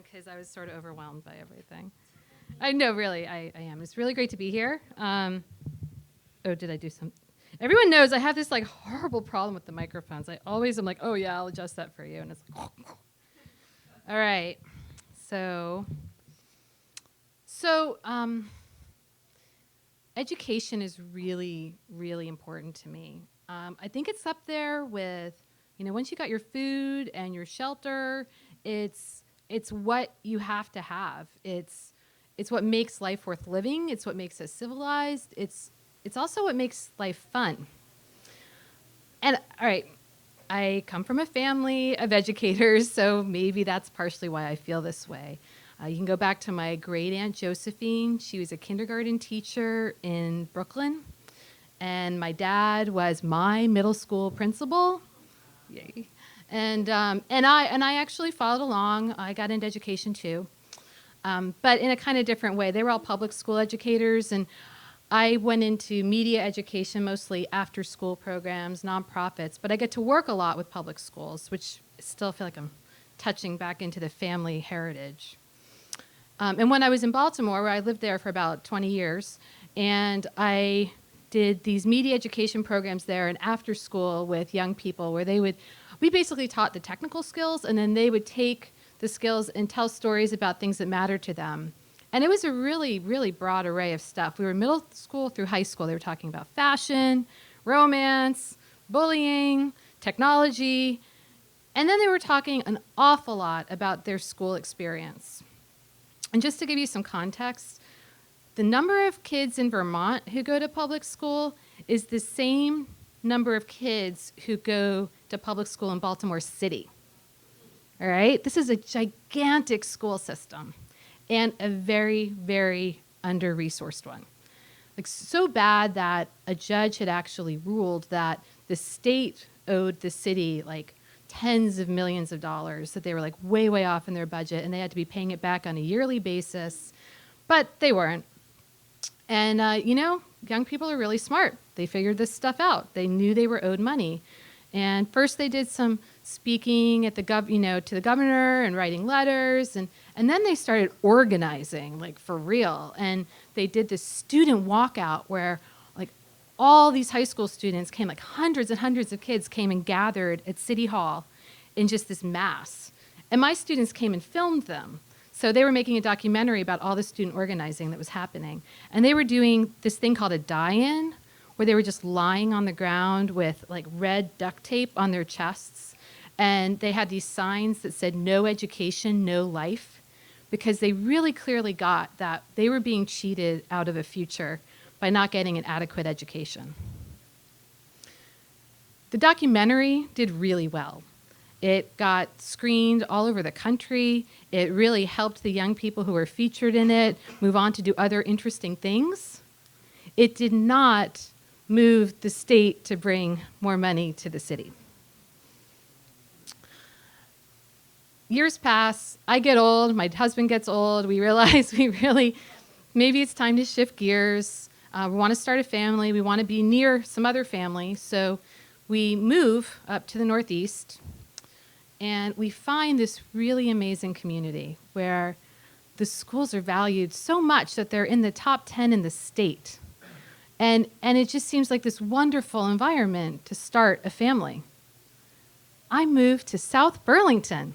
because I was sort of overwhelmed by everything. I know, really, I am. It's really great to be here. Oh, did I do some? Everyone knows I have this like horrible problem with the microphones. I always am like, oh yeah, I'll adjust that for you, and it's like, all right. So education is really, really important to me. I think it's up there with, once you got your food and your shelter, it's what you have to have. It's what makes life worth living. It's what makes us civilized. It's also what makes life fun. And all right, I come from a family of educators, so maybe that's partially why I feel this way. You can go back to my great aunt Josephine. She was a kindergarten teacher in Brooklyn, and my dad was my middle school principal. Yay! And I actually followed along. I got into education too, but in a kind of different way. They were all public school educators, and I went into media education, mostly after school programs, nonprofits, but I get to work a lot with public schools, which I still feel like I'm touching back into the family heritage. And when I was in Baltimore, where I lived there for about 20 years, and I did these media education programs there and after school with young people where we basically taught the technical skills, and then they would take the skills and tell stories about things that mattered to them. And it was a really, really broad array of stuff. We were middle school through high school. They were talking about fashion, romance, bullying, technology, and then they were talking an awful lot about their school experience. And just to give you some context, the number of kids in Vermont who go to public school is the same number of kids who go to public school in Baltimore City. All right? This is a gigantic school system and a very, very under-resourced one. Like, so bad that a judge had actually ruled that the state owed the city like tens of millions of dollars, that they were like way, way off in their budget, and they had to be paying it back on a yearly basis, but they weren't. And, young people are really smart. They figured this stuff out. They knew they were owed money. And first they did some speaking at the to the governor and writing letters, and then they started organizing, like for real. And they did this student walkout where like all these high school students came, like hundreds and hundreds of kids came and gathered at City Hall in just this mass. And my students came and filmed them. So they were making a documentary about all the student organizing that was happening. And they were doing this thing called a die-in, where they were just lying on the ground with like red duct tape on their chests. And they had these signs that said, "No education, no life," because they really clearly got that they were being cheated out of a future by not getting an adequate education. The documentary did really well. It got screened all over the country. It really helped the young people who were featured in it move on to do other interesting things. It did not move the state to bring more money to the city. Years pass, I get old, my husband gets old, we realize maybe it's time to shift gears. We want to start a family, we want to be near some other family, so we move up to the Northeast, and we find this really amazing community where the schools are valued so much that they're in the top 10 in the state. And it just seems like this wonderful environment to start a family. I moved to South Burlington.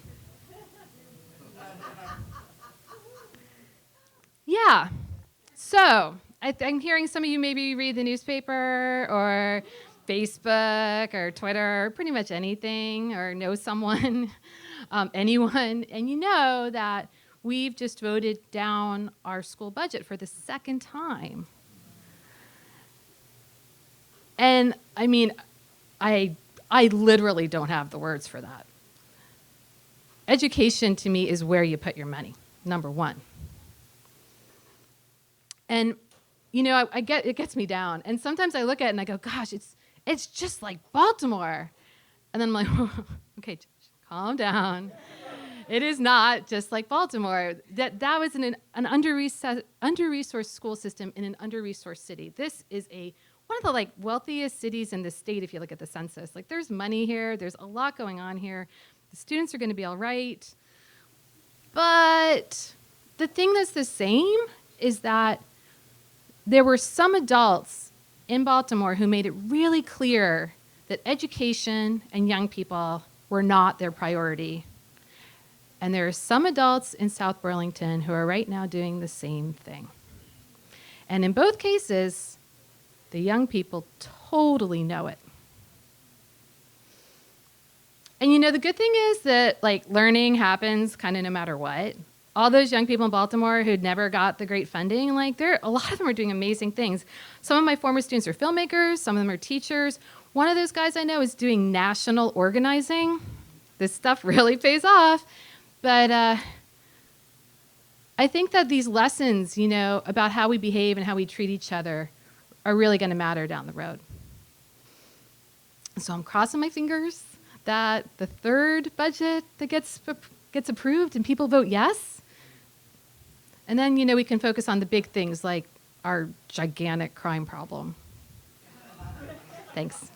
Yeah. So I'm hearing some of you maybe read the newspaper or Facebook or Twitter or pretty much anything, or know someone, anyone, and you know that we've just voted down our school budget for the second time. And I mean, I literally don't have the words for that. Education to me is where you put your money, number one. And it gets me down. And sometimes I look at it and I go, gosh, it's just like Baltimore. And then I'm like, okay, calm down. It is not just like Baltimore. That was an under-resourced school system in an under-resourced city. This is one of the wealthiest cities in the state if you look at the census. Like, there's money here, there's a lot going on here. The students are going to be all right. But the thing that's the same is that there were some adults in Baltimore who made it really clear that education and young people were not their priority. And there are some adults in South Burlington who are right now doing the same thing. And in both cases, the young people totally know it. And you know, the good thing is that like learning happens kind of no matter what. All those young people in Baltimore who'd never got the great funding, like a lot of them are doing amazing things. Some of my former students are filmmakers, some of them are teachers. One of those guys I know is doing national organizing. This stuff really pays off. But I think that these lessons, you know, about how we behave and how we treat each other are really going to matter down the road. So I'm crossing my fingers that the third budget that gets approved and people vote yes. And then, you know, we can focus on the big things like our gigantic crime problem. Thanks.